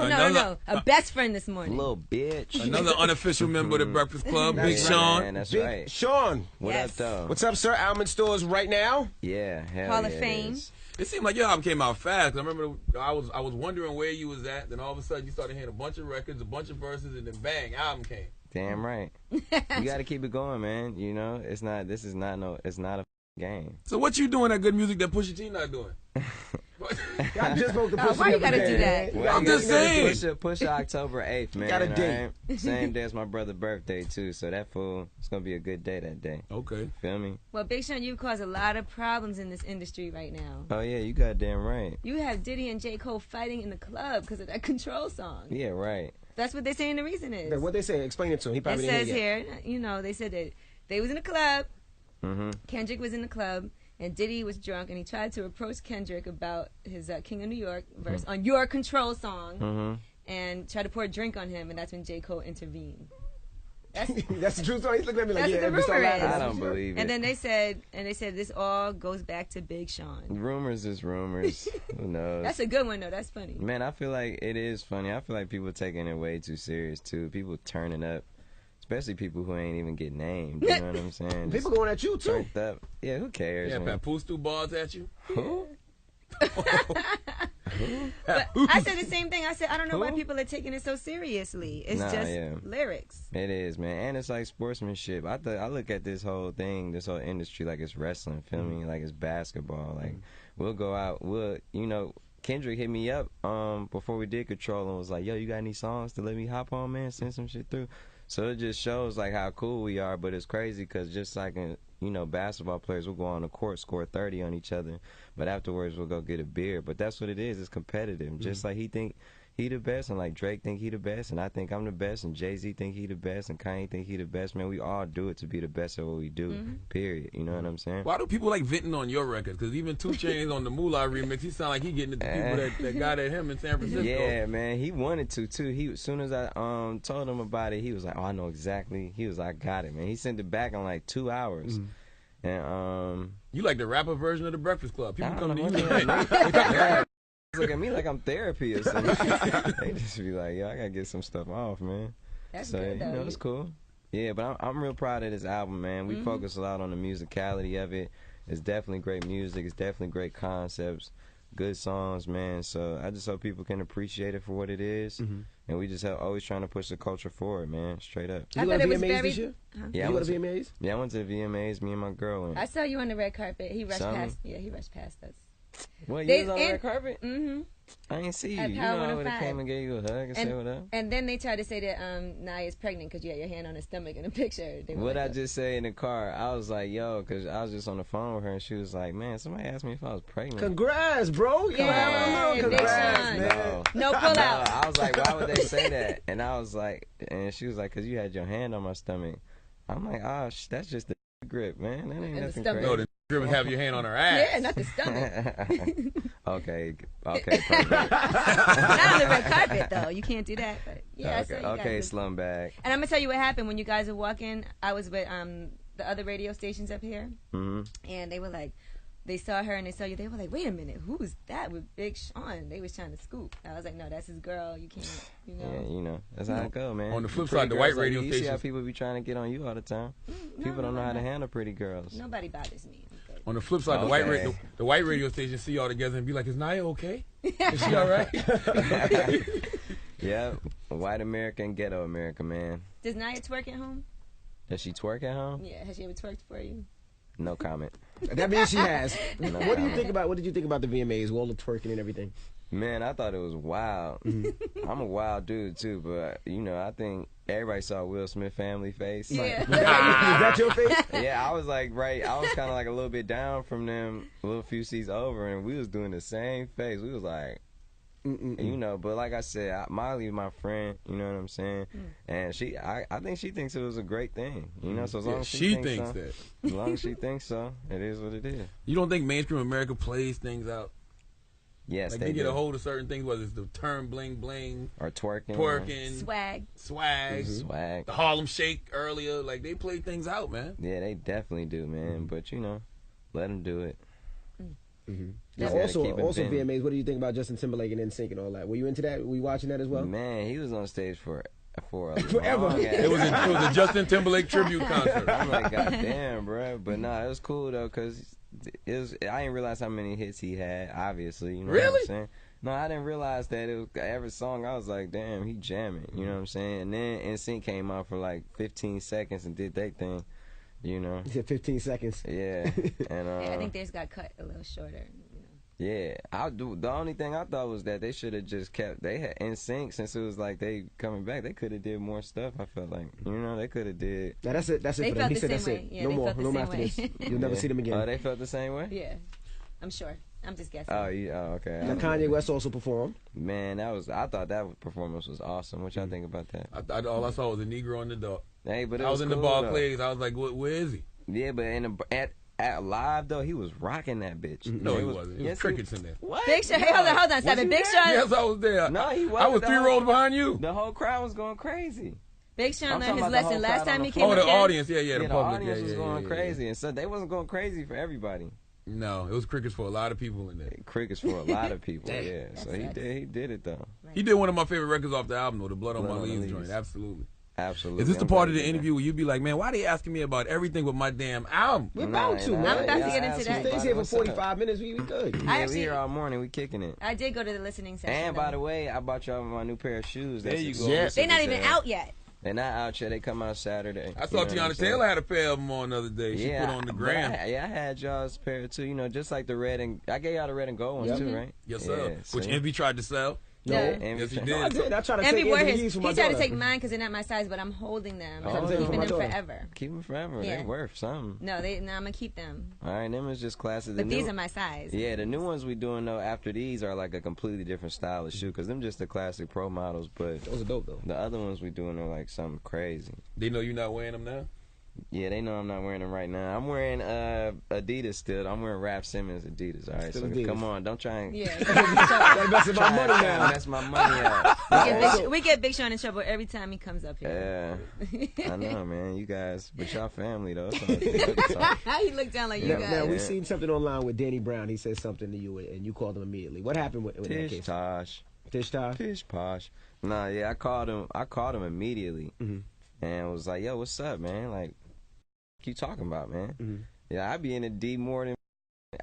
No. A best friend this morning. Little bitch. Another unofficial member of the Breakfast Club, Big Sean. Man, that's Big right. Sean. What up, though? What's up, sir? Album in stores right now. Yeah, hell Hall yeah, of it Fame. is. It seemed like your album came out fast. I remember I was wondering where you was at. Then all of a sudden you started hearing a bunch of records, a bunch of verses, and then bang, album came. Damn right. You got to keep it going, man. You know, it's not a game. So what you doing that good music that Pusha T not doing? I just spoke to Pusha. Why you gotta do that? Well, I'm just saying. Push October 8th, man. Got a date. Right? Same day as my brother's birthday, too. So that fool, it's going to be a good day that day. Okay. Feel me? Well, Big Sean, you've caused a lot of problems in this industry right now. Oh, yeah, you goddamn right. You have Diddy and J. Cole fighting in the club because of that Control song. Yeah, right. That's what they're saying the reason is. What they say? Explain it to him. He It probably says didn't hear here, you know, they said that they was in the club. Mm-hmm. Kendrick was in the club, and Diddy was drunk, and he tried to approach Kendrick about his King of New York verse on Your Control song, and tried to pour a drink on him, and that's when J. Cole intervened. That's the true story. He's looking at me like, That's yeah, what the rumor is. I don't believe it. And then they said this all goes back to Big Sean. Rumors is rumors. Who knows? That's a good one though. That's funny. Man, I feel like it is funny. I feel like people taking it way too serious, too. People turning up. Especially people who ain't even get named. You know what I'm saying? People going at you, too. Turned up. Yeah, who cares? Yeah, man? Papoose threw bars at you. Who? But I said the same thing. I said I don't know why people are taking it so seriously. It's just lyrics. It is, man, and it's like sportsmanship. I look at this whole thing, this whole industry, like it's wrestling. Feel me? Like it's basketball. Like we'll go out. Kendrick hit me up before we did Control and was like, "Yo, you got any songs to let me hop on, man? Send some shit through." So it just shows like how cool we are. But it's crazy because just like basketball players will go on the court, score 30 on each other, but afterwards we'll go get a beer. But that's what it is. It's competitive. Just like he think he the best, and like Drake think he the best, and I think I'm the best, and Jay-Z think he the best, and Kanye think he the best. Man, we all do it to be the best at what we do, period. You know what I'm saying? Why do people like venting on your record? Because even 2 Chainz on the Moolah remix, he sound like he getting at the people that got at him in San Francisco. Yeah, man, he wanted to, too. As soon as I told him about it, he was like, oh, I know exactly. He was like, I got it, man. He sent it back in like 2 hours. And you like the rapper version of the Breakfast Club. People come to you. They look at me like I'm therapy or something. They just be like, yo, I gotta get some stuff off, man. That's good, though. It's cool. Yeah, but I'm real proud of this album, man. We focus a lot on the musicality of it. It's definitely great music. It's definitely great concepts. Good songs, man. So I just hope people can appreciate it for what it is. And we just always trying to push the culture forward, man. Straight up. You went to VMAs this year? Yeah, you went to VMAs? Yeah, I went to VMAs. Me and my girl went. I saw you on the red carpet. He rushed past. Yeah, he rushed past us. What, you was on the red carpet? Mm-hmm. I ain't see you. At You know, Power I would have 105. came and gave you a hug and said what up. And then they tried to say that Naya's pregnant because you had your hand on her stomach in the picture. What I just say in the car, I was like, yo, because I was just on the phone with her, and she was like, man, somebody asked me if I was pregnant. Congrats, bro. Yeah, Congrats, man. No pull out. I was like, why would they say that? And I was like, and she was like, because you had your hand on my stomach. I'm like, that's just the grip, man. That ain't nothing crazy. No, the grip is have your hand on her ass. Yeah, not the stomach. Okay, perfect. Not on the red carpet, though. You can't do that. But yeah, okay, slum bag. And I'm going to tell you what happened when you guys were walking. I was with the other radio stations up here. And they were like, they saw her and they saw you. They were like, wait a minute, who's that with Big Sean? They was trying to scoop. I was like, no, that's his girl. You can't, Yeah, that's how it go, man. On the flip side, the white radio You stations. see how people be trying to get on you all the time. People don't know how to handle pretty girls. Nobody bothers me. On the flip side, the white radio stations see y'all together and be like, is Naya okay? Is she all right? Yeah, white America and ghetto America, man. Does Naya twerk at home? Does she twerk at home? Yeah, has she ever twerked for you? No comment. That means she has. No What comment. did you think about the VMAs, all the twerking and everything? Man, I thought it was wild. I'm a wild dude too, but I think everybody saw Will Smith family face. Yeah. Is that your face? Yeah, I was like, I was kind of like a little bit down from them, a little few seats over, and we was doing the same face. We was like, but like I said, Molly, my friend, you know what I'm saying, and I think she thinks it was a great thing, So as long as she thinks that, as long as she thinks so, it is what it is. You don't think mainstream America plays things out? Yes, like they get a hold of certain things, whether it's the term bling bling or twerking, swag, the Harlem Shake earlier. Like they play things out, man. Yeah, they definitely do, man. But let them do it. Now, gotta also keep it bending. VMAs. What do you think about Justin Timberlake and NSYNC and all that? Were you into that? Were you watching that as well? Man, he was on stage for a Forever. long It was a Justin Timberlake tribute concert. I'm like, goddamn, bro. But nah, it was cool though, cause I didn't realize how many hits he had. Obviously, you know what Really? I'm saying? No, I didn't realize that it was every song. I was like, damn, he jamming. You know what I'm saying? And then NSYNC came out for like 15 seconds and did their thing. You know? He said 15 seconds. Yeah. And Yeah, I think theirs got cut a little shorter. You know. yeah, the only thing I thought was that they should have just kept. They had NSYNC since it was like they coming back. They could have did more stuff. I felt like they could have did. Now that's it. That's it They for them. felt He the said that's same it. way. Yeah, no they more. felt the No more same after way. this. You'll never see them again. Oh, they felt the same way. Yeah, I'm sure. I'm just guessing. Oh, yeah. Oh, okay. Now Kanye West also performed. Man, I thought that performance was awesome. What y'all think about that? All I saw was a Negro and the dog. Hey, but it I was in the cool, bar though. plays. I was like, where is he? Yeah, but at live though, he was rocking that bitch. No, he wasn't. There was Yes, crickets in there. What? Big Sean. Hey, hold on, Simon. he Big there? Sean. Yes, I was there. No, he I wasn't. was 3 rows behind you. The whole crowd was going crazy. Big Sean I'm learned talking his about the whole lesson. Last crowd time on he the came Oh, up the here. audience. Yeah, Yeah, the the public. audience yeah, was yeah, going yeah, crazy, and so they wasn't going crazy for everybody. Yeah. No, it was crickets for a lot of people in there. Crickets for a lot of people. Yeah, so he sucks. did it though. He did one of my favorite records off the album, though, the Blood on Blood My on the Leaves Leaves. joint. Absolutely. Absolutely. Is this the I'm part glad of the he did interview where you'd be like, man, why they asking me about everything but my damn album? We're Nah, about to, nah, man. I'm about to yeah, get into that. absolutely. Stays here for What's up? 45 minutes. We good. Yeah, I we actually- here all morning. We kicking it. I did go to the listening session. And by though. the way, I bought y'all my new pair of shoes. There you go. exclusive They're not to even sale. out yet. They're not out yet. They come out Saturday. I saw Tiana Taylor had a pair of them on the other day. She put on the but gram. I had y'all's pair too. You know, just like the red and I gave y'all the red and gold ones too, right? Yes, sir. Yeah, Which see? Envy tried to sell. No. Yeah. Envy Yes, he tried- did. No, I did. I tried to Envy take wore Anthony his. Yee's for He my tried to daughter. take mine because they're not my size, but I'm holding them. Oh, I'm yeah. keeping For my them daughter. forever. Keep them forever. Yeah. They worth something. No, I'm gonna keep them. All right, them is just classic. But these are my size. Yeah, the new ones we doing though after these are like a completely different style of shoe because them just the classic pro models, but Those are dope though. the other ones we doing are like something crazy. They know you're not wearing them now? Yeah, they know I'm not wearing them right now. I'm wearing Adidas still. I'm wearing Raf Simmons Adidas. All right, Still so Adidas. come on, don't try and Yeah. Gotta mess with my money now. mess my money up. We get Big Sean in trouble every time he comes up here. Yeah, I know, man. You guys, but y'all family though. It's all good. It's all- He looked down like you Now, we guys. seen something online with Danny Brown. He said something to you, and you called him immediately. What happened with that Tish case? Tosh. Tish Tosh? Tish Posh. Nah, yeah, I called him immediately and was like, yo, what's up, man? Like, what you talking about, man? Yeah, I be in the D more than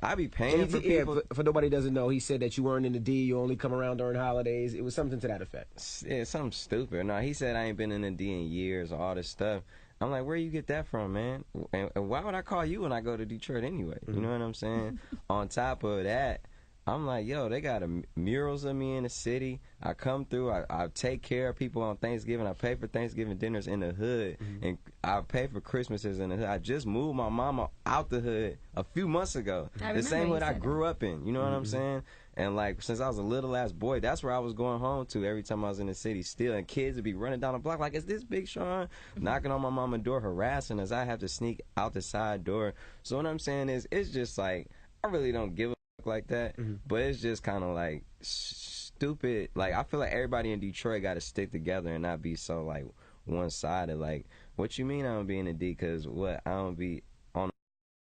I be paying for people. For nobody doesn't know, he said that you weren't in the D. You only come around during holidays. It was something to that effect. Yeah, something stupid. No, he said I ain't been in the D in years, all this stuff. I'm like, where you get that from, man? And why would I call you when I go to Detroit anyway? You know what I'm saying? On top of that, I'm like, yo, they got murals of me in the city. I come through. I take care of people on Thanksgiving. I pay for Thanksgiving dinners in the hood. And I pay for Christmases in the hood. I just moved my mama out the hood a few months ago. The same hood I grew up in. You know what I'm saying? And like, since I was a little ass boy, that's where I was going home to every time I was in the city still. And kids would be running down the block like, is this Big Sean? Knocking on my mama's door, harassing us. I have to sneak out the side door. So what I'm saying is, it's just like, I really don't give a like that, but it's just kind of like stupid. Like, I feel like everybody in Detroit got to stick together and not be so like one-sided. Like, what you mean I don't be in the D? Because what, I don't be on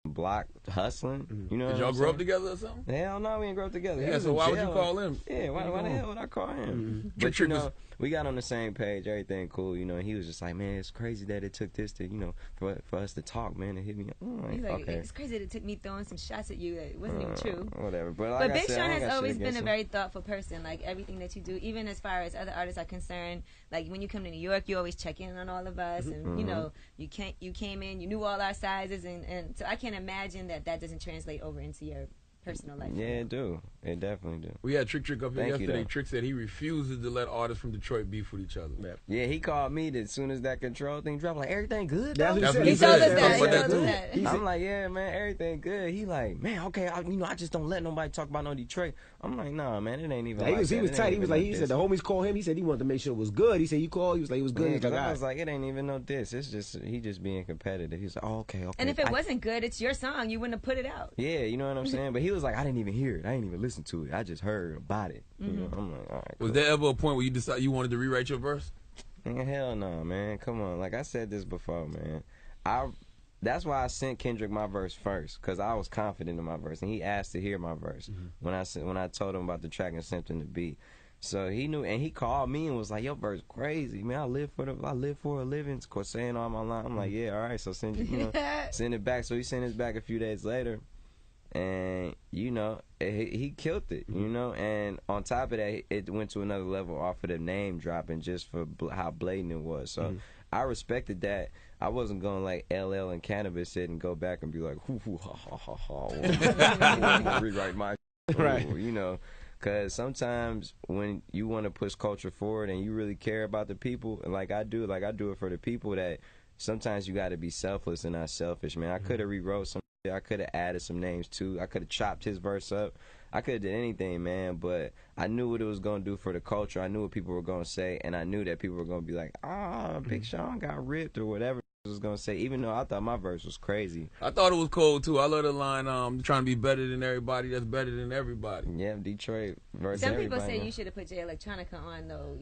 the block hustling? You know what Did y'all I'm grow up saying? together or something? Hell no, we didn't grow up together. He Yeah, was so in why would you jail. call him? Yeah, why the hell would I call him? But Trick you was- know, we got on the same page, everything cool, you know, and he was just like, man, it's crazy that it took this to, you know, for us to talk, man, and hit me up. I'm like, He's like, okay. it's crazy that it took me throwing some shots at you that wasn't even true. Whatever. But, But like I Big said, I Sean ain't has got always shit been against a him. very thoughtful person. Like, everything that you do, even as far as other artists are concerned, like when you come to New York, you always check in on all of us, and you know, you came in, you knew all our sizes, and so I can't imagine that doesn't translate over into your personal life. Yeah, it do. It definitely do. We had Trick up here Thank you, yesterday. though. Trick said he refuses to let artists from Detroit beef with each other. Yeah, he called me as soon as that control thing dropped. Like, everything good? That's though? what That's he what said. he told us said. that. Talk about He that told us too. that. I'm like, yeah, man, everything good. He like, man, okay, I just don't let nobody talk about no Detroit. I'm like, nah, man, it ain't even. He like was that. he was It tight. ain't He was even like, no he said diss. the homies called him. He said he wanted to make sure it was good. He said you called. He was like, it was good. Yeah, He's 'cause like, I all was right. like, it ain't even no diss. It's just he just being competitive. He's like, oh, okay. And if it wasn't good, it's your song. You wouldn't have put it out. Yeah, you know what I'm saying? But he was like, I didn't even hear it. I didn't even listen to it. I just heard about it. You know, I'm like, all right. Was cool. there ever a point where you decided you wanted to rewrite your verse? Nigga, hell no, man. Come on. Like I said this before, man. that's why I sent Kendrick my verse first, because I was confident in my verse, and he asked to hear my verse when I told him about the track and sent him the beat. So he knew, and he called me and was like, "Your verse crazy, man. I live for a living." Of course, saying all my line. I'm like, "Yeah, all right." So send send it back. So he sent it back a few days later, and he killed it, And on top of that, it went to another level off of the name dropping just for how blatant it was. So I respected that. I wasn't going like LL and Cannabis it and go back and be like, hoo hoo ha ha ha ha, rewrite my, right? Because sometimes when you want to push culture forward and you really care about the people, and like I do it for the people, that sometimes you got to be selfless and not selfish, man. I could have rewrote some shit. I could have added some names too. I could have chopped his verse up. I could have did anything, man, but I knew what it was going to do for the culture. I knew what people were going to say, and I knew that people were going to be like, Big Sean got ripped or whatever was going to say, even though I thought my verse was crazy. I thought it was cold too. I love the line, trying to be better than everybody that's better than everybody. Yeah, Detroit versus Some everybody. people say you should have put Jay Electronica on though,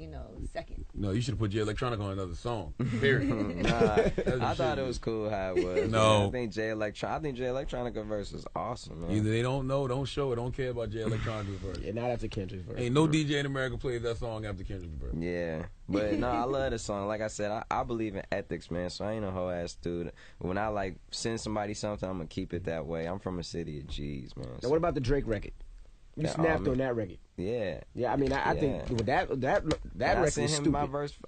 second. No, you should have put Jay Electronica on another song. Period. I thought it was cool how it was. No. I think Jay Electronica verse is awesome, man. Either they don't know, don't show it, don't care about Jay Electronica's verse. Yeah, not after Kendrick's verse. Ain't no DJ in America plays that song after Kendrick's verse. Yeah. But no, I love the song. Like I said, I believe in ethics, man. So I ain't a whole ass dude. When I send somebody something, I'm gonna keep it that way. I'm from a city of G's, man. Now, what about the Drake record? You snapped on that record. Yeah. Yeah, I mean, I think with that record was stupid.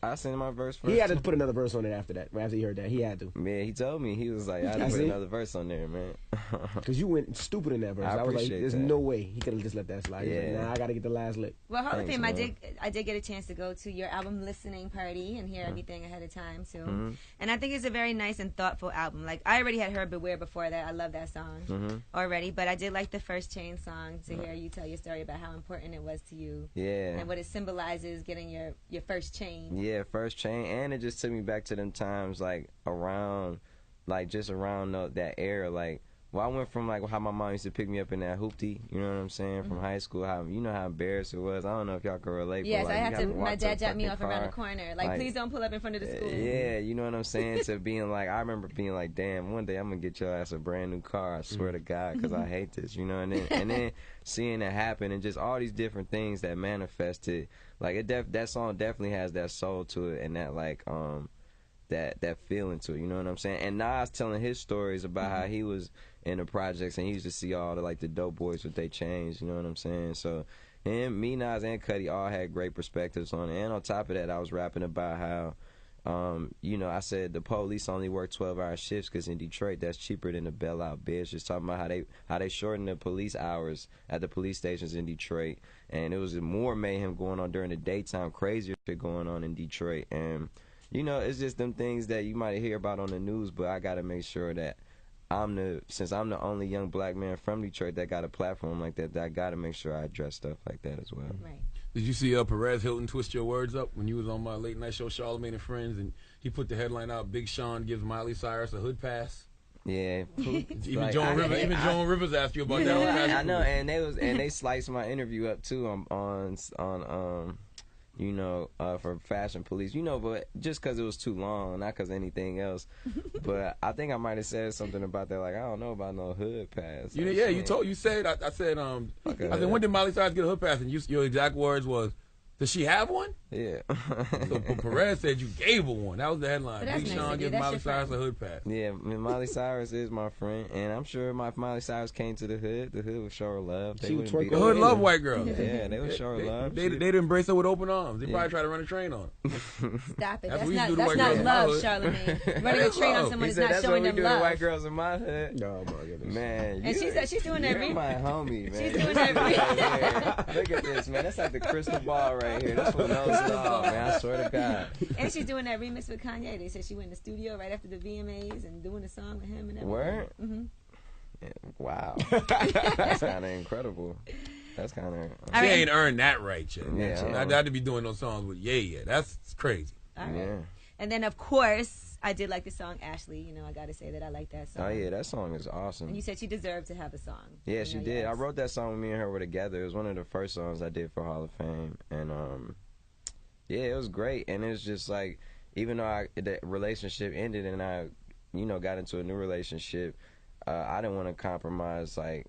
I sent him my verse first. He had to put another verse on it after that. After he heard that, he had to. Man, he told me. He was like, I had to put another verse on there, man. Because you went stupid in that verse. I was like, there's no way he could have just let that slide. He's like, nah, I got to get the last lick. Well, Hall of Fame, I did get a chance to go to your album listening party and hear everything ahead of time, too. And I think it's a very nice and thoughtful album. Like, I already had heard Beware before that. I love that song already. But I did like the first Chain song to hear you tell your story about how important it was to you. Yeah. And what it symbolizes, getting your first chain. Yeah, first chain. And it just took me back to them times, around that era. I went from, how my mom used to pick me up in that hoopty, you know what I'm saying, from high school. How embarrassed it was. I don't know if y'all can relate. Yes, but, my dad dropped me off around the corner. Please don't pull up in front of the school. Yeah, you know what I'm saying? To being I remember being damn, one day I'm going to get your ass a brand new car, I swear to God, because I hate this, and then seeing it happen and just all these different things that manifested. That song definitely has that soul to it and that that feeling to it, you know what I'm saying? And Nas telling his stories about how he was in the projects and he used to see all the dope boys with their chains, you know what I'm saying? So me, Nas, and Cudi all had great perspectives on it. And on top of that, I was rapping about how I said the police only work 12-hour shifts because in Detroit that's cheaper than the bailout bitch. Just talking about how they shorten the police hours at the police stations in Detroit, and it was more mayhem going on during the daytime, crazier shit going on in Detroit. And it's just them things that you might hear about on the news, but I gotta make sure that since I'm the only young black man from Detroit that got a platform like that, I gotta make sure I address stuff like that as well. Right. Did you see Perez Hilton twist your words up when you was on my late night show, Charlamagne and Friends, and he put the headline out, Big Sean gives Miley Cyrus a hood pass? Yeah. Even Joan Rivers asked you about that. I know, and they sliced my interview up too on for Fashion Police, but just because it was too long, not because anything else. But I think I might have said something about that, I don't know about no hood pass. You said, I said, when did Miley Cyrus get a hood pass? And your exact words was, does she have one? Yeah. So Perez said you gave her one. That was the headline. Big nice Sean gives Miley Cyrus a hood pass. Yeah, Miley Cyrus is my friend, and I'm sure if Miley Cyrus came to the hood would show her love. She would The hood love white girls. Yeah, they would show her love. They'd embrace her with open arms. They probably try to run a train on her. Stop it. That's That's what not you do to white love, girls. Charlamagne. Running a train on someone is not that's showing what we them do to white love. girls in my hood. No, my goodness. Man, And she's doing that. You're my homie, man. She's doing that. Look at this, man. That's like the crystal ball right here. This one knows it all, man. I swear to God. And she's doing that remix with Kanye. They said she went in the studio right after the VMAs and doing a song with him and everything. Word? Mm-hmm. Yeah, wow. That's kind of incredible. That's kind of... She ain't earned that right yet. Yeah. Not to be doing those songs with Ye. That's crazy. All right. Yeah. And then, of course, I did like the song Ashley. I got to say that I like that song. Oh, yeah, that song is awesome. And you said she deserved to have a song. Yeah, she did. I wrote that song when me and her were together. It was one of the first songs I did for Hall of Fame. And, yeah, it was great. And it was just even though the relationship ended and I you know, got into a new relationship, I didn't want to compromise, like,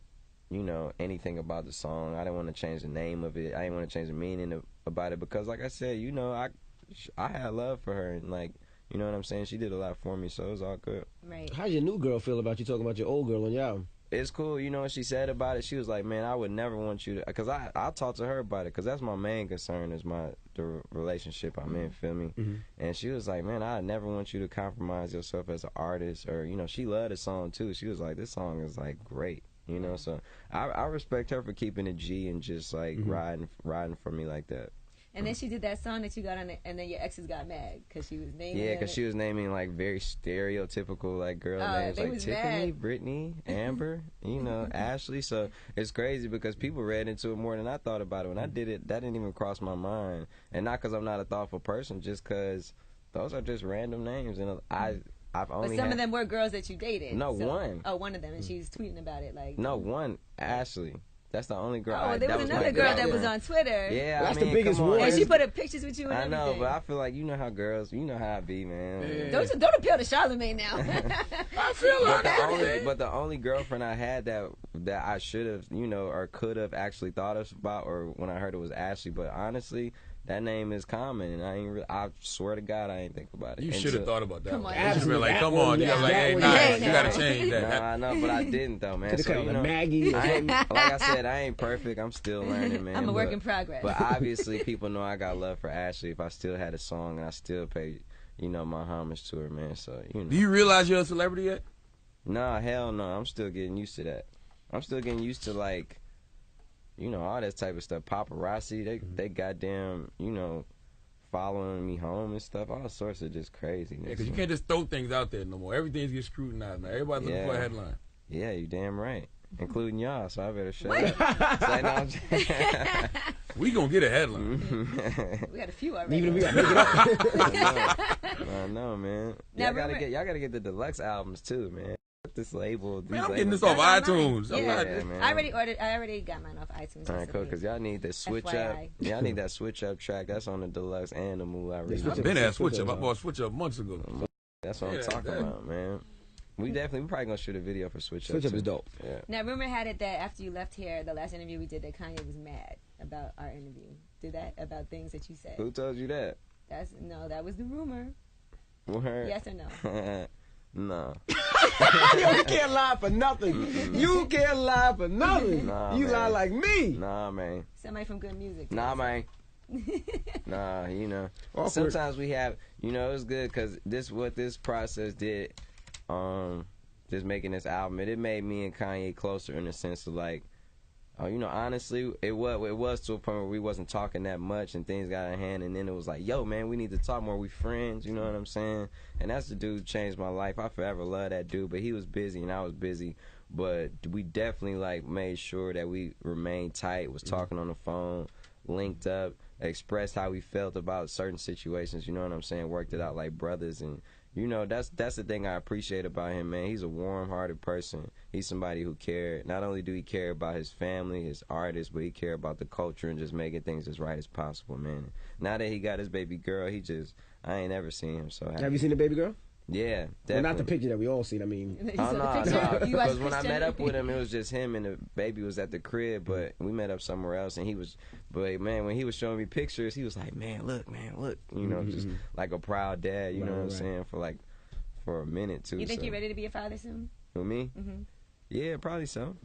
you know, anything about the song. I didn't want to change the name of it. I didn't want to change the meaning about it because, like I said, you know, I had love for her, and, like, you know what I'm saying? She did a lot for me, so it was all good. Right. How's your new girl feel about you talking about your old girl on your album? It's cool. You know what she said about it? She was like, man, I would never want you to, because I talked to her about it, because that's my main concern is the relationship I'm in, feel me? Mm-hmm. And she was like, man, I never want you to compromise yourself as an artist, or, you know, she loved the song too. She was like, this song is, like, great, you know? So I respect her for keeping it G and just, like, riding for me like that. And then she did that song that you got on it, and then your exes got mad because she was naming. Yeah, because she was naming, like, very stereotypical, like, girl names, like Tiffany, Brittany, Amber, you know, Ashley. So it's crazy because people read into it more than I thought about it. When I did it, that didn't even cross my mind. And not because I'm not a thoughtful person, just because those are just random names. And I've only But some of them were girls that you dated. No, one. Oh, one of them, and she's tweeting about it, like. No, one, Ashley. That's the only girl. Oh, there was another girl that was on Twitter. Yeah, that's the biggest one. And she put up pictures with you and everything. I know, but I feel like, you know how girls, you know how I be, man. Yeah. Don't appeal to Charlamagne now. I feel like but the only girlfriend I had that I should have, you know, or could have actually thought about, or when I heard it was Ashley. But honestly, that name is common, and I swear to God, I ain't think about it. You should have thought about that. Come on, you should been like, come on. You like, hey, nah, you gotta change that. No, I know, but I didn't though, man. So, you know, Maggie. like I said, I ain't perfect. I'm still learning, man. I'm a work in progress. But obviously, people know I got love for Ashley. If I still had a song, and I still pay, you know, my homage to her, man. So, you know. Do you realize you're a celebrity yet? Nah, hell no. I'm still getting used to that. I'm still getting used to, like, you know, all that type of stuff. Paparazzi, they goddamn, you know, following me home and stuff. All sorts of just craziness. Yeah, because you can't just throw things out there no more. Everything's getting scrutinized now. Everybody's looking for a headline. Yeah, you damn right. Including y'all, so I better shut up. We gonna get a headline. We got a few already. Even if we got to make it up. I know, man. Y'all gotta get the deluxe albums too, man. This label, man, I'm getting this off iTunes. Yeah, man. I already got mine off iTunes. All right, cool. Because y'all need that switch up. Y'all need that switch up track. That's on the deluxe and the Moolah. I've been at switch up. I bought switch up months ago. That's what I'm talking about, man. We probably gonna shoot a video for Switch Up. Switch Up is dope. Yeah. Now, rumor had it that after you left here, the last interview we did, that Kanye was mad about our interview. Did that about things that you said? Who told you that? That was the rumor. Word? Yes or no? No. You can't lie for nothing. You can't lie for nothing. Nah, you man. lie like me. Nah, man. Somebody from Good Music. Nah, man. Nah, you know. Awkward. Sometimes we have, you know, it's good because what this process did, just making this album, it made me and Kanye closer in the sense of, like, you know, honestly, it was to a point where we wasn't talking that much and things got out of hand, and then it was like, yo, man, we need to talk more. We friends, you know what I'm saying? And that's the dude who changed my life. I forever love that dude, but he was busy and I was busy. But we definitely, like, made sure that we remained tight, was talking on the phone, linked up, expressed how we felt about certain situations, you know what I'm saying? Worked it out like brothers. And you know, that's the thing I appreciate about him, man. He's a warm-hearted person. He's somebody who cared. Not only do he care about his family, his artists, but he care about the culture and just making things as right as possible, man. Now that he got his baby girl, I ain't ever seen him so happy. Have you seen the baby girl? Yeah, definitely. Well, not the picture that we all seen. I mean, no. Because when I met up with him, it was just him and the baby was at the crib. But we met up somewhere else, and but man, when he was showing me pictures, he was like, man, look, you know, just like a proud dad. You know what I'm saying? For a minute too. You think you're ready to be a father soon? With me? Mm-hmm. Yeah, probably so.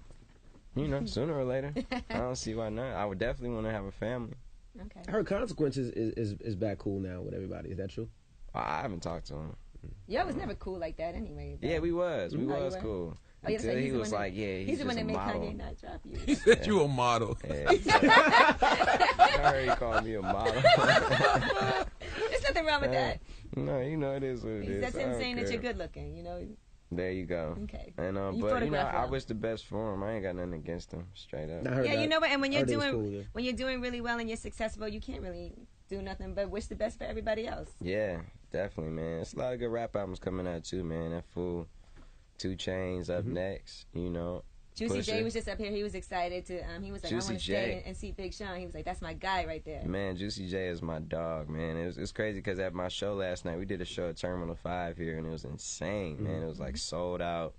You know, sooner or later. I don't see why not. I would definitely want to have a family. Okay. I heard Consequences is back cool now with everybody. Is that true? I haven't talked to him. Y'all was never cool like that anyway. Though. Yeah, we was cool. Oh, Until he was like, he's the one that made model. Kanye not drop you. He said you a model. Yeah, I heard he called me a model. There's nothing wrong with that. No, you know, it is what it is. That's him saying that you're good looking, you know. There you go. Okay. And but you know, I wish the best for him. I ain't got nothing against him, straight up. Yeah, you know what? And when you're doing really well and you're successful, you can't really do nothing but wish the best for everybody else. Yeah, definitely, man. It's a lot of good rap albums coming out too, man. That fool 2 Chainz up next, you know. Juicy J was just up here. He was excited to. He was like, Juicy I want to stay and see Big Sean. He was like, that's my guy right there. Man, Juicy J is my dog, man. It's crazy because at my show last night, we did a show at Terminal 5 here, and it was insane, man. It was like sold out.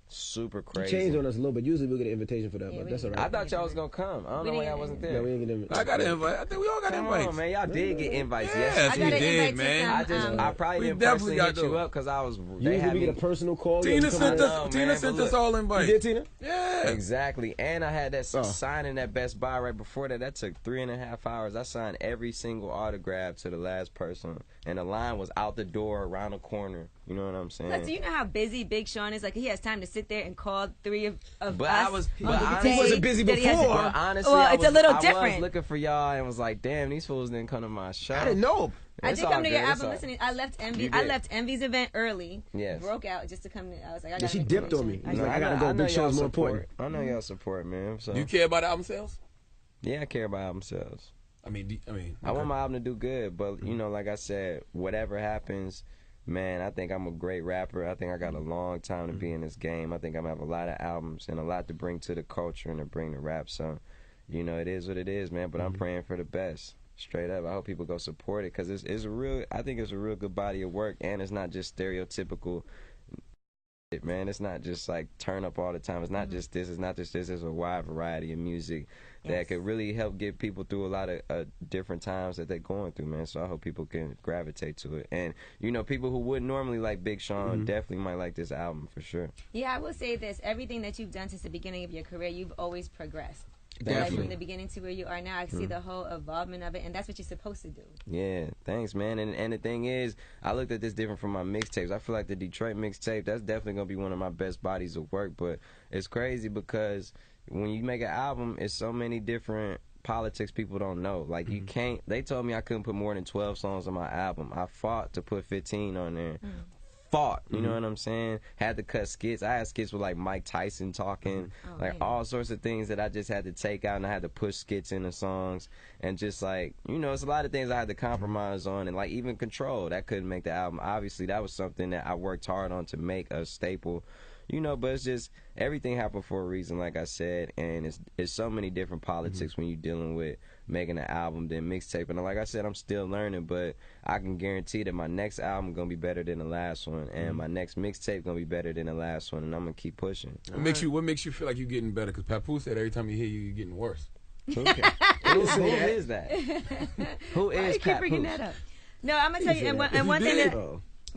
Super crazy. You changed on us a little bit. Usually we get an invitation for that, but that's all right. I thought y'all was gonna come. I don't know why y'all wasn't there. No, we didn't get an invite. I got an invite. I think we all got invites. Come on, man. Y'all did get invites. Yes, we did, man. I probably didn't personally hit you up because I was. Usually we get a personal call. Tina sent us all invites. You did, Tina? Yeah. Exactly. And I had that signing at Best Buy right before that. That took 3.5 hours. I signed every single autograph to the last person, and the line was out the door around the corner. You know what I'm saying? Plus, do you know how busy Big Sean is? Like, he has time to sit there and call 3 of but us. He wasn't busy before. Well, honestly, it's a little different. I was looking for y'all and was like, damn, these fools didn't come to my show. I didn't know. I did come to your album listening. I left Envy's event early. Yes. Broke out just to come to. I was like, I got. She dipped on me. I gotta go. Big Sean's more important. I know y'all support, man. So. Do you care about album sales? Yeah, I care about album sales. I mean, I want my album to do good, but you know, like I said, whatever happens. Man, I think I'm a great rapper. I think I got a long time to be in this game. I think I'm going to have a lot of albums and a lot to bring to the culture and to bring to rap. So, you know, it is what it is, man. But I'm praying for the best. Straight up. I hope people go support it because I think it's a real good body of work, and it's not just stereotypical. Man, it's not just like turn up all the time. It's not just this. It's not just this. There's a wide variety of music that could really help get people through a lot of different times that they're going through, man. So I hope people can gravitate to it. And, you know, people who wouldn't normally like Big Sean definitely might like this album for sure. Yeah, I will say this. Everything that you've done since the beginning of your career, you've always progressed. Definitely. Like from the beginning to where you are now, I can see the whole evolvement of it, and that's what you're supposed to do. Yeah, thanks, man. And the thing is, I looked at this different from my mixtapes. I feel like the Detroit mixtape, that's definitely going to be one of my best bodies of work, but it's crazy because when you make an album, it's so many different politics people don't know. Like, you can't, they told me I couldn't put more than 12 songs on my album. I fought to put 15 on there. You know what I'm saying? Had to cut skits. I had skits with like Mike Tyson talking, all sorts of things that I just had to take out, and I had to push skits into songs, and just like, you know, it's a lot of things I had to compromise on, and like even Control, that couldn't make the album. Obviously, that was something that I worked hard on to make a staple. You know, but it's just everything happened for a reason, like I said, and it's so many different politics when you're dealing with making an album than mixtape. And like I said, I'm still learning, but I can guarantee that my next album gonna be better than the last one, and my next mixtape gonna be better than the last one, and I'm gonna keep pushing. What makes you feel like you're getting better? Because Papoose said every time you hear you're getting worse. Okay. Who is that? Who is Papoose? Keep bringing that up. No, I'm gonna tell you, and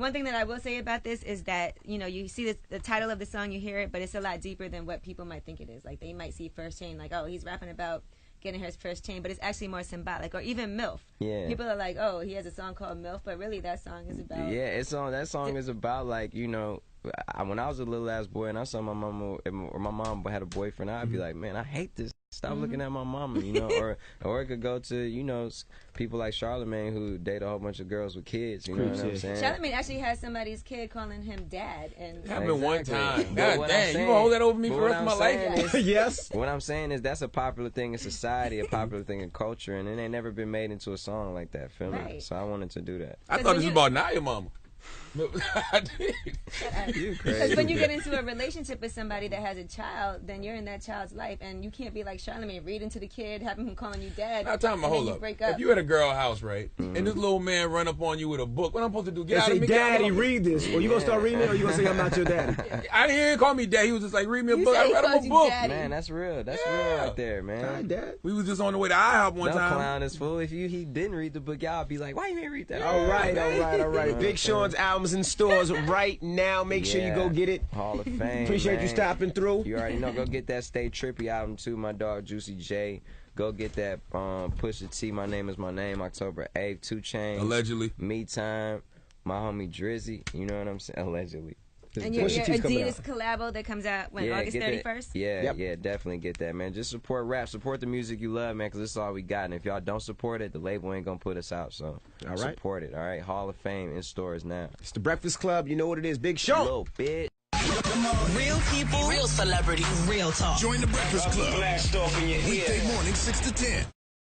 one thing that I will say about this is that, you know, you see the title of the song, you hear it, but it's a lot deeper than what people might think it is. Like, they might see First Chain, like, oh, he's rapping about getting her first chain, but it's actually more symbolic. Or even MILF. Yeah. People are like, oh, he has a song called MILF, but really that song is about... Yeah, that song is about, like, you know, when I was a little ass boy and I saw my mama, or my mom had a boyfriend, I'd be like, man, I hate this. Stop looking at my mama, you know, or it could go to, you know, people like Charlamagne who date a whole bunch of girls with kids, you know what I'm saying? Charlamagne actually has somebody's kid calling him dad. And it happened one time. God damn, you gonna hold that over me for the rest of my life? Yes. What I'm saying is that's a popular thing in society, a popular thing in culture, and it ain't never been made into a song like that, feel me? Right. So I wanted to do that. I thought this was about Naya Mama. I did. Because when you get into a relationship with somebody that has a child, then you're in that child's life, and you can't be like Charlamagne, reading to the kid, having him calling you dad. Now, time to hold up. If you at a girl house, right, and this little man run up on you with a book, what I'm supposed to do? Get out of me, Daddy, read this. Or you gonna start reading it, or you gonna say I'm not your daddy? I didn't hear him call me dad. He was just like, read me a book. I read him a book. Man, that's real. That's real right there, man. Hi, Dad. We was just on the way to IHOP one time. Clown is fool. If he didn't read the book, y'all be like, why you ain't read that? All right. Big Sean's albums in stores right now. Make sure you go get it. Hall of Fame. Appreciate you stopping through. You already know. Go get that Stay Trippy album too. My dog Juicy J. Go get that Pusha T. My Name Is My Name. October 8th. 2 Chainz. Allegedly. Me Time. My homie Drizzy. You know what I'm saying? Allegedly. And your Adidas collabo that comes out when August 31st? Yeah, definitely get that, man. Just support rap. Support the music you love, man, because this is all we got. And if y'all don't support it, the label ain't going to put us out. So support it, all right? Hall of Fame in stores now. It's The Breakfast Club. You know what it is. Big Sean. Little bitch. Real people, real celebrity, real talk. Join The Breakfast Club. Blast off in your ear. Weekday morning, 6 to 10.